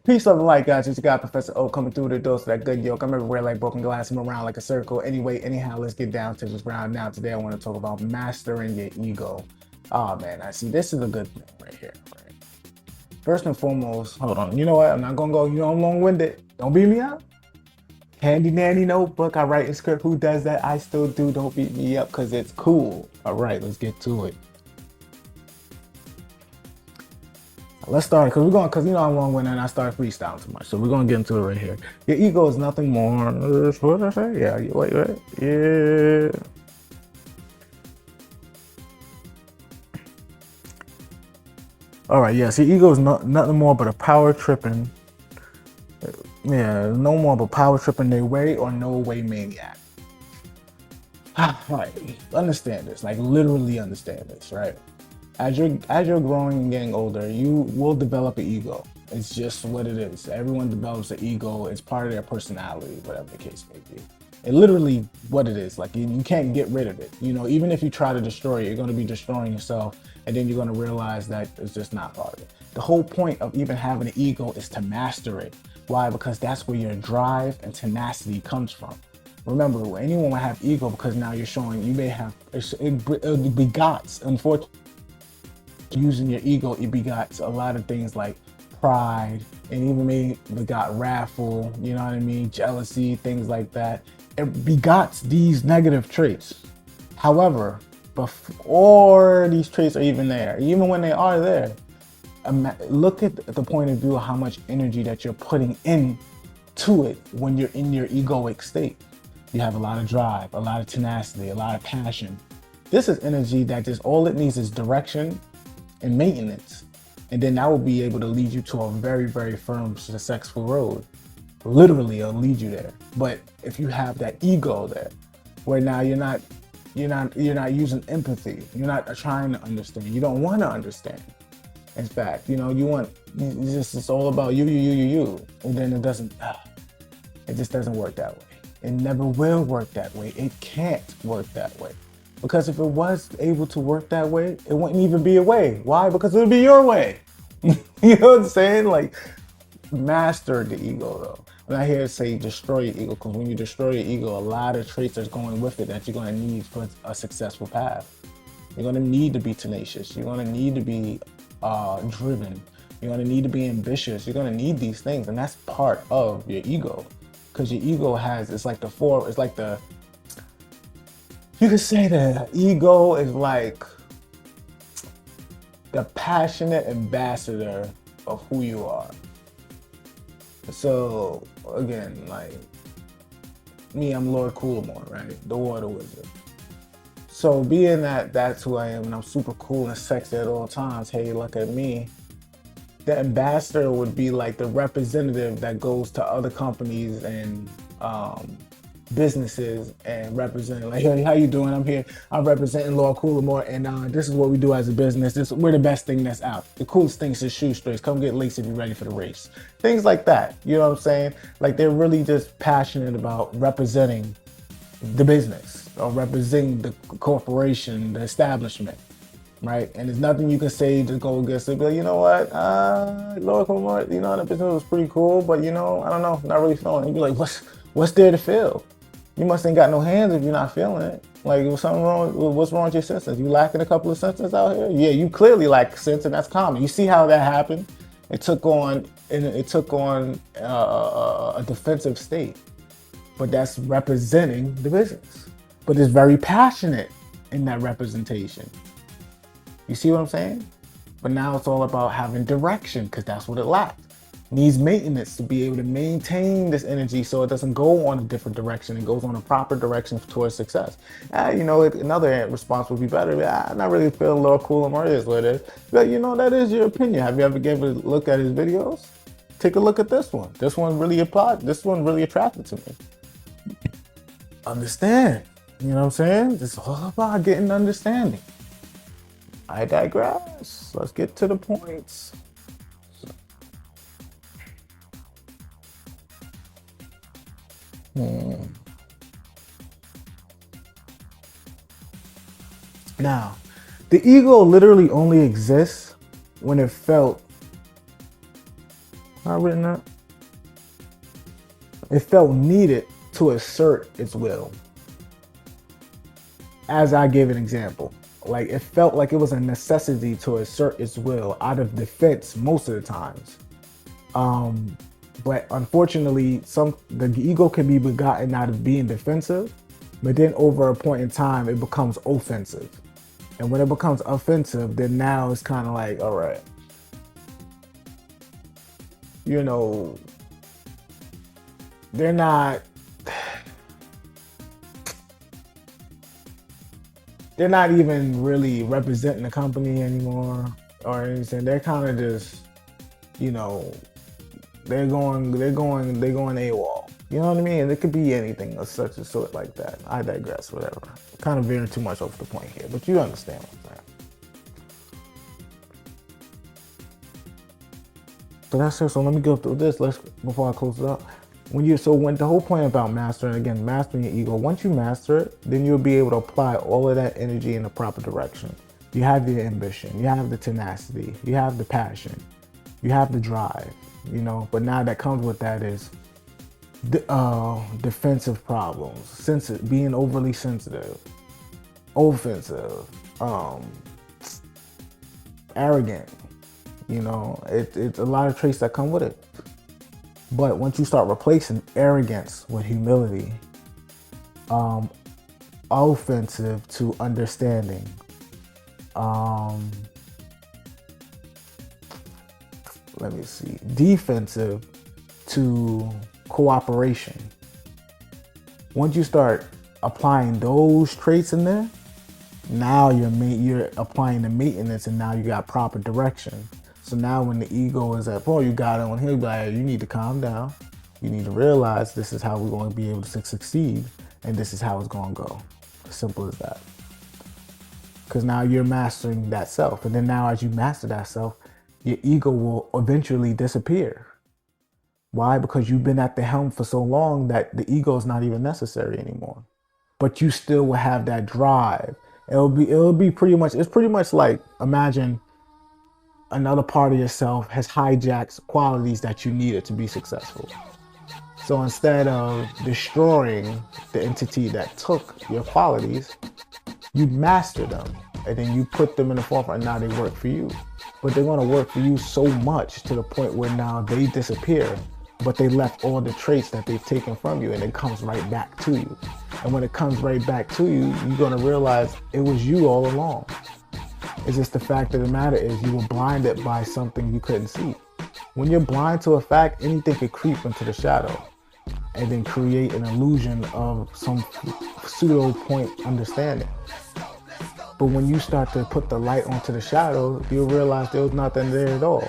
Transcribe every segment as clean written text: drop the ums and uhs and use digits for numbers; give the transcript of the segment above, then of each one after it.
Peace of the light, guys. It's your guy, Professor O, coming through the door. So that good yolk. I'm everywhere like broken glass. I'm around like a circle. Anyway, anyhow, let's get down to this ground now. Today, I want to talk about mastering your ego. Oh, man. I see. This is a good thing right here. Right? First and foremost, hold on. You know what? I'm not going to go, I'm long-winded. Don't beat me up. Handy nanny notebook. I write in script. Who does that? I still do. Don't beat me up because it's cool. All right, let's get to it. Let's start because I'm long-winded and I start freestyling too much. So we're gonna get into it right here. Your ego is nothing more. What did I say? Yeah, wait. Yeah. All right, yes, your ego is nothing more but a power tripping. Yeah, no more but power tripping their way or no way maniac. Right, understand this, like literally understand this, right? As you're growing and getting older, you will develop an ego. It's just what it is. Everyone develops an ego. It's part of their personality, whatever the case may be. And literally what it is, like you can't get rid of it. Even if you try to destroy it, you're going to be destroying yourself, and then you're going to realize that it's just not part of it. The whole point of even having an ego is to master it. Why? Because that's where your drive and tenacity comes from. Remember, anyone will have ego because now you're showing you may have it begots, unfortunately. Using your ego, it begots a lot of things like pride, and even maybe begot wrathful, you know what I mean, jealousy, things like that. It begots these negative traits. However, before these traits are even there, even when they are there, look at the point of view of how much energy that you're putting in to it when you're in your egoic state. You have a lot of drive, a lot of tenacity, a lot of passion. This is energy that just all it needs is direction and maintenance, and then that will be able to lead you to a very, very firm, successful road. Literally, it'll lead you there. But if you have that ego there, where now you're not using empathy, you're not trying to understand, you don't want to understand. In fact, it's all about you, and then it just doesn't work that way. It never will work that way. It can't work that way. Because if it was able to work that way, it wouldn't even be a way. Why? Because it would be your way. You know what I'm saying? Like, master the ego, though. I'm not here to say destroy your ego, because when you destroy your ego, a lot of traits are going with it that you're going to need for a successful path. You're going to need to be tenacious. You're going to need to be driven. You're going to need to be ambitious. You're going to need these things, and that's part of your ego. Because your ego you could say the ego is like the passionate ambassador of who you are. So again, like me, I'm Lord Coolmore, right? The Water Wizard. So being that that's who I am and I'm super cool and sexy at all times, hey, look at me. The ambassador would be like the representative that goes to other companies and businesses and representing, like, hey, how you doing? I'm representing Lord Coolamore, and this is what we do as a business. We're the best thing that's out. The coolest thing is shoestrings. Come get laced if you're ready for the race. Things like that. You know what I'm saying? Like, they're really just passionate about representing the business or representing the corporation, the establishment. Right, and there's nothing you can say to go against it. But you know what, Lord Coolamore, the business was pretty cool, but I don't know, not really feeling it. You'd be like, what's there to feel? You must ain't got no hands if you're not feeling it. Like, what's wrong with your senses? You lacking a couple of senses out here? Yeah, you clearly lack sense, and that's common. You see how that happened? It took on a defensive state, but that's representing the business. But it's very passionate in that representation. You see what I'm saying? But now it's all about having direction, because that's what it lacked. It needs maintenance to be able to maintain this energy so it doesn't go on a different direction. It goes on a proper direction towards success. Another response would be better. I'm not really feeling Lord Coolamore is what it is. But that is your opinion. Have you ever given a look at his videos? Take a look at this one. This one really attracted to me. Understand. You know what I'm saying? It's all about getting understanding. I digress. Let's get to the points. Now, the ego literally only exists when it felt. I written that? It felt needed to assert its will. As I gave an example, like it felt like it was a necessity to assert its will out of defense most of the times. But unfortunately, the ego can be begotten out of being defensive, but then over a point in time, it becomes offensive. And when it becomes offensive, then now it's kind of like, all right, you know, they're not even really representing the company anymore or anything. They're kind of just, you know, they're going AWOL. You know what I mean? And it could be anything of such a sort like that. I digress, whatever. Kind of veering too much off the point here, but you understand what I'm saying. So that's it. So let me go through this before I close it up. When the whole point about mastering your ego, once you master it, then you'll be able to apply all of that energy in the proper direction. You have the ambition, you have the tenacity, you have the passion, you have the drive, you know, but now that comes with that is defensive problems, being overly sensitive, offensive, arrogant, you know, it's a lot of traits that come with it. But once you start replacing arrogance with humility, offensive to understanding, defensive to cooperation. Once you start applying those traits in there, now you're applying the maintenance, and now you got proper direction. So now when the ego is at point, you got it on him, like, you need to calm down. You need to realize this is how we're going to be able to succeed, and this is how it's going to go. Simple as that. Because now you're mastering that self. And then now as you master that self, your ego will eventually disappear. Why? Because you've been at the helm for so long that the ego is not even necessary anymore. But you still will have that drive. It's pretty much like, imagine another part of yourself has hijacked qualities that you needed to be successful. So instead of destroying the entity that took your qualities, you master them, and then you put them in the forefront, and now they work for you. But they're going to work for you so much to the point where now they disappear, but they left all the traits that they've taken from you, and it comes right back to you. And when it comes right back to you, you're going to realize it was you all along. It's just the fact of the matter is you were blinded by something you couldn't see. When you're blind to a fact, anything could creep into the shadow and then create an illusion of some pseudo point understanding. But when you start to put the light onto the shadow, you'll realize there was nothing there at all.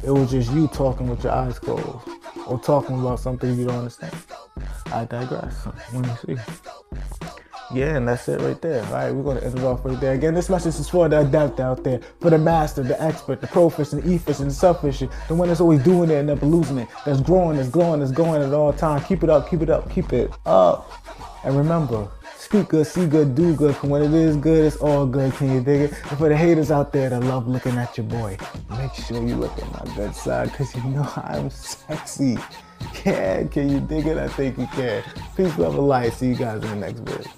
It was just you talking with your eyes closed or talking about something you don't understand. I digress. Let me see. Yeah, and that's it right there. All right, we're going to end it off right there. Again, this message is for the adept out there, for the master, the expert, the proficient, the efficient, the self-efficient, the one that's always doing it and never losing it, that's growing, that's glowing, that's going at all times. Keep it up, keep it up, keep it up. And remember, speak good, see good, do good, because when it is good, it's all good. Can you dig it? And for the haters out there that love looking at your boy, make sure you look at my good side, because you know I'm sexy. Yeah, can you dig it? I think you can. Peace, love, and light. See you guys in the next video.